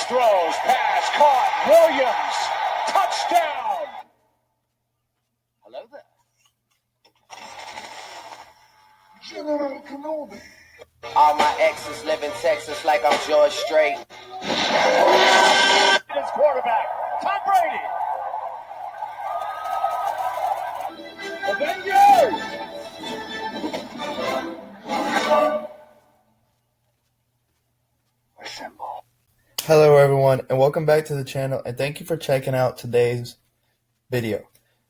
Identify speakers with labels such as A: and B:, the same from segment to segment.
A: throws, pass, caught, Williams, touchdown! Hello there. General Kenobi.
B: All my exes live in Texas like I'm George Strait.
A: His quarterback, Tom Brady. Avengers! Assemble.
C: Hello everyone and welcome back to the channel, and thank you for checking out today's video.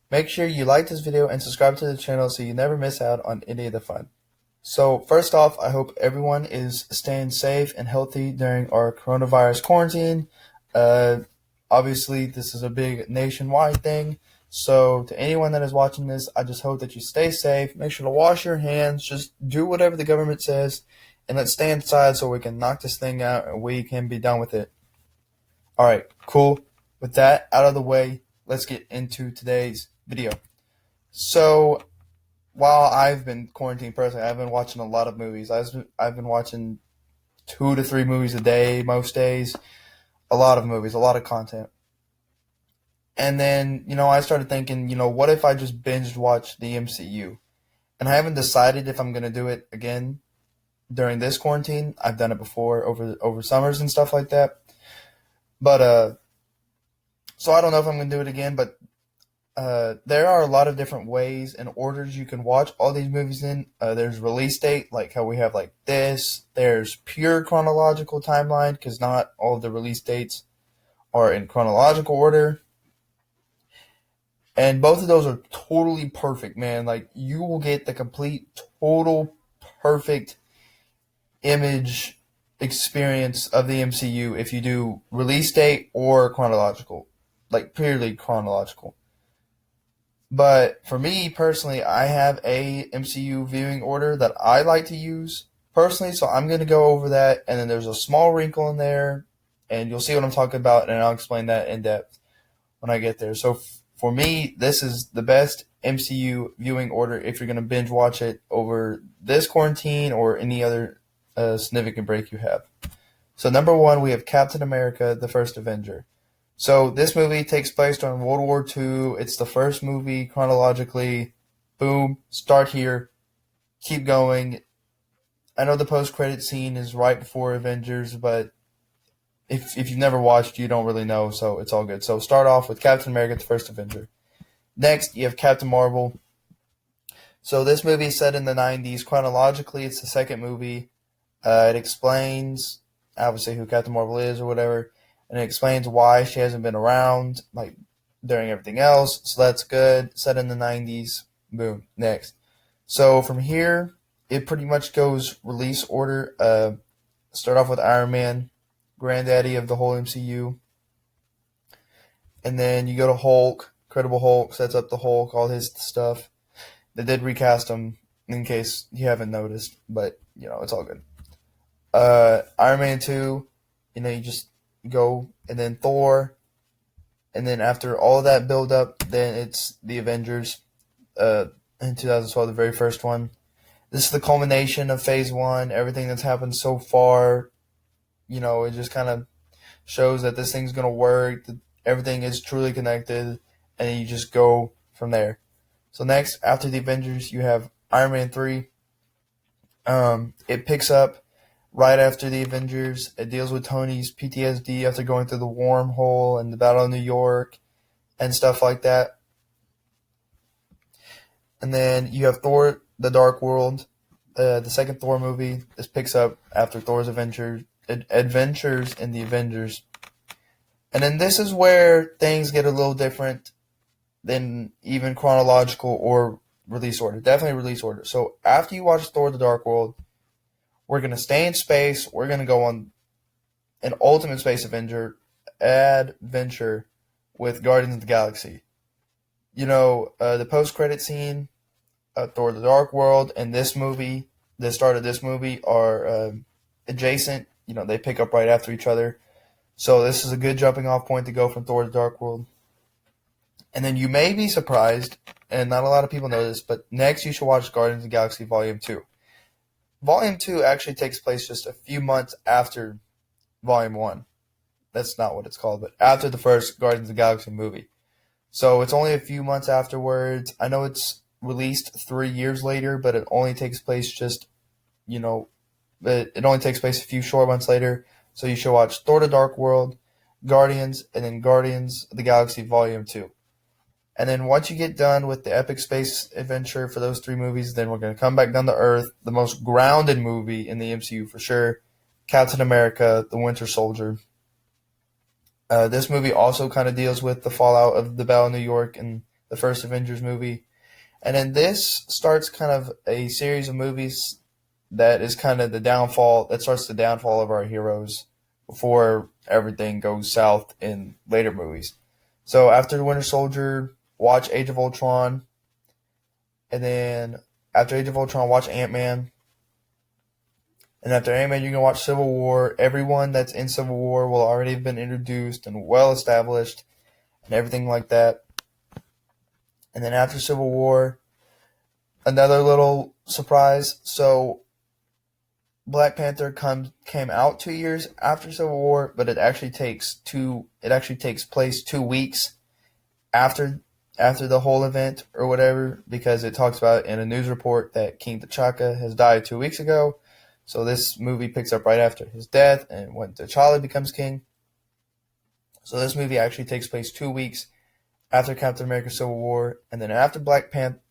C: Make sure you like this video and subscribe to the channel so you never miss out on any of the fun. So first off, I hope everyone is staying safe and healthy during our coronavirus quarantine. Obviously this is a big nationwide thing, so to anyone that is watching this, I just hope that you stay safe. Make sure to wash your hands, just do whatever the government says, and let's stay inside so we can knock this thing out and we can be done with it. Alright, cool. With that out of the way, let's get into today's video. So, while I've been quarantined personally, I've been watching a lot of movies. I've been watching 2 to 3 movies a day most days. A lot of movies, a lot of content. And then, I started thinking, what if I just binged watch the MCU? And I haven't decided if I'm going to do it again during this quarantine. I've done it before over summers and stuff like that. But, so I don't know if I'm going to do it again, but there are a lot of different ways and orders you can watch all these movies in. There's release date, like how we have like this. There's pure chronological timeline, because not all of the release dates are in chronological order. And both of those are totally perfect, man. Like, you will get the complete, total, perfect image experience of the MCU if you do release date or chronological, like purely chronological. But for me personally, I have a MCU viewing order that I like to use personally, so I'm going to go over that, and then there's a small wrinkle in there, and you'll see what I'm talking about, and I'll explain that in depth when I get there. So for me, this is the best MCU viewing order if you're going to binge watch it over this quarantine or any other significant break you have. So number 1, we have Captain America, the First Avenger. So this movie takes place during World War II. It's the first movie chronologically. Boom, start here, keep going. I know the post-credit scene is right before Avengers, but if you've never watched, you don't really know, so it's all good. So start off with Captain America, the First Avenger. Next, you have Captain Marvel. So this movie is set in the 90s. Chronologically, it's the second movie. It explains, obviously, who Captain Marvel is or whatever, and it explains why she hasn't been around, like, during everything else. So that's good. Set in the 90s. Boom. Next. So from here, it pretty much goes release order. Start off with Iron Man, granddaddy of the whole MCU. And then you go to Hulk. Incredible Hulk sets up the Hulk, all his stuff. They did recast him, in case you haven't noticed, but, it's all good. Iron Man 2, you just go, and then Thor, and then after all of that build up, then it's the Avengers in 2012, the very first one. This is the culmination of phase 1, everything that's happened so far. It just kind of shows that this thing's going to work, that everything is truly connected, and then you just go from there. So next, after the Avengers, you have Iron Man 3. It picks up right after the Avengers. It deals with Tony's PTSD after going through the wormhole and the Battle of New York and stuff like that. And then you have Thor, The Dark World, the second Thor movie. This picks up after Thor's adventures in the Avengers. And then this is where things get a little different than even chronological or release order. Definitely release order. So after you watch Thor, The Dark World, we're going to stay in space. We're going to go on an ultimate space adventure with Guardians of the Galaxy. The post-credit scene, Thor, The Dark World, and this movie, the start of this movie, are adjacent. They pick up right after each other. So this is a good jumping off point to go from Thor, The Dark World. And then you may be surprised, and not a lot of people know this, but next you should watch Guardians of the Galaxy Volume 2. Volume 2 actually takes place just a few months after Volume 1. That's not what it's called, but after the first Guardians of the Galaxy movie. So it's only a few months afterwards. I know it's released 3 years later, but it only takes place it only takes place a few short months later. So you should watch Thor: The Dark World, Guardians, and then Guardians of the Galaxy Volume 2. And then once you get done with the epic space adventure for those 3 movies, then we're going to come back down to Earth, the most grounded movie in the MCU for sure, Captain America, The Winter Soldier. This movie also kind of deals with the fallout of the Battle of New York in the first Avengers movie. And then this starts kind of a series of movies that is kind of that starts the downfall of our heroes before everything goes south in later movies. So after The Winter Soldier, watch Age of Ultron. And then after Age of Ultron, watch Ant-Man. And after Ant-Man, you're going to watch Civil War. Everyone that's in Civil War will already have been introduced and well established and everything like that. And then after Civil War, another little surprise. So Black Panther came out 2 years after Civil War, but it actually takes place 2 weeks after the whole event or whatever, because it talks about in a news report that King T'Chaka has died 2 weeks ago. So this movie picks up right after his death and when T'Challa becomes king. So this movie actually takes place 2 weeks after Captain America Civil War, and then after Black Panther.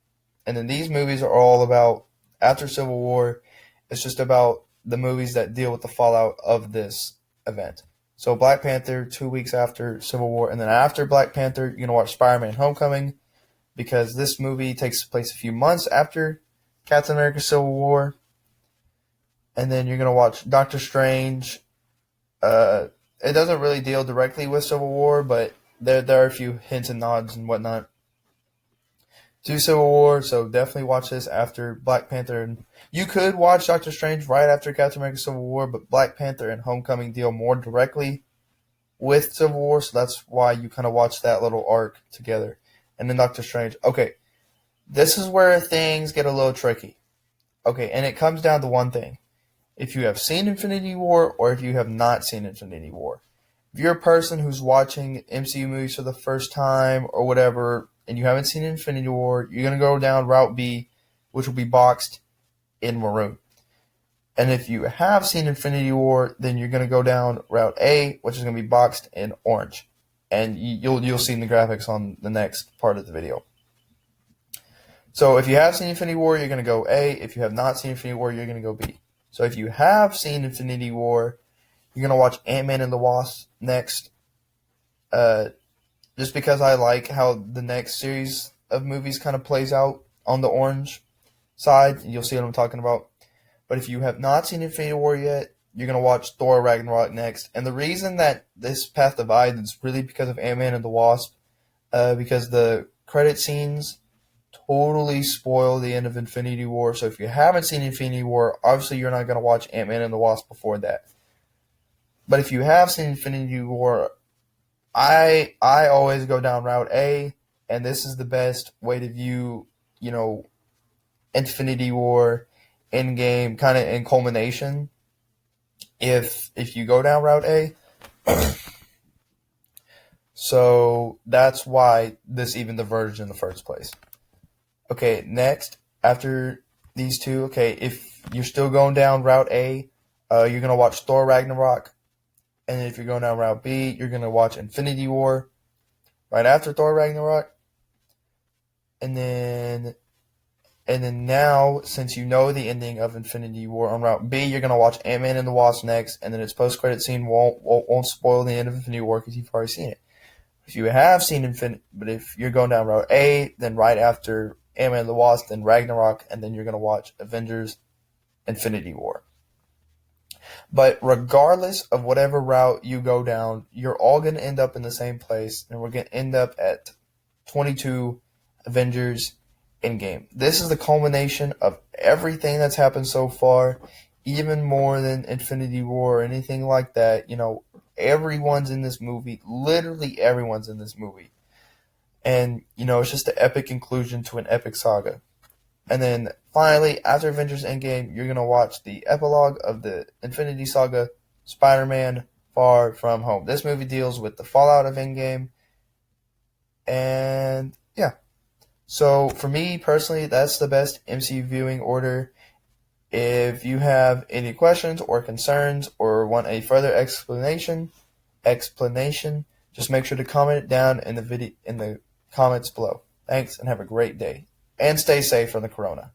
C: And then these movies are all about, after Civil War, it's just about the movies that deal with the fallout of this event. So Black Panther 2 weeks after Civil War, and then after Black Panther, you're going to watch Spider-Man Homecoming, because this movie takes place a few months after Captain America Civil War. And then you're going to watch Doctor Strange. It doesn't really deal directly with Civil War, but there are a few hints and nods and whatnot to Civil War, so definitely watch this after Black Panther. And you could watch Doctor Strange right after Captain America Civil War, but Black Panther and Homecoming deal more directly with Civil War, so that's why you kind of watch that little arc together. And then Doctor Strange. Okay, this is where things get a little tricky. Okay, and it comes down to one thing. If you have seen Infinity War or if you have not seen Infinity War. If you're a person who's watching MCU movies for the first time or whatever, and you haven't seen Infinity War, you're going to go down Route B, which will be boxed in maroon. And if you have seen Infinity War, then you're going to go down Route A, which is going to be boxed in orange. And you'll see in the graphics on the next part of the video. So if you have seen Infinity War, you're going to go A. If you have not seen Infinity War, you're going to go B. So if you have seen Infinity War, you're going to watch Ant-Man and the Wasp next. Just because I like how the next series of movies kind of plays out on the orange side. You'll see what I'm talking about. But if you have not seen Infinity War yet, you're going to watch Thor Ragnarok next. And the reason that this path divides is really because of Ant-Man and the Wasp. Because the credit scenes totally spoil the end of Infinity War. So if you haven't seen Infinity War, obviously you're not going to watch Ant-Man and the Wasp before that. But if you have seen Infinity War, I always go down Route A, and this is the best way to view, Infinity War, Endgame, kind of in culmination. If you go down Route A, so that's why this even diverged in the first place. Okay, next, after these two, okay, if you're still going down Route A, you're gonna watch Thor Ragnarok. And if you're going down Route B, you're going to watch Infinity War right after Thor Ragnarok. And then now, since you know the ending of Infinity War on Route B, you're going to watch Ant-Man and the Wasp next. And then its post-credit scene won't spoil the end of Infinity War because you've already seen it. If you have seen but if you're going down Route A, then right after Ant-Man and the Wasp, then Ragnarok, and then you're going to watch Avengers Infinity War. But regardless of whatever route you go down, you're all going to end up in the same place, and we're going to end up at 22 Avengers Endgame. This is the culmination of everything that's happened so far, even more than Infinity War or anything like that. Everyone's in this movie. Literally everyone's in this movie. And, it's just an epic conclusion to an epic saga. And then finally, after Avengers Endgame, you're going to watch the epilogue of the Infinity Saga, Spider-Man Far From Home. This movie deals with the fallout of Endgame. And yeah. So for me personally, that's the best MCU viewing order. If you have any questions or concerns or want a further explanation, just make sure to comment it down in the comments below. Thanks and have a great day. And stay safe from the corona.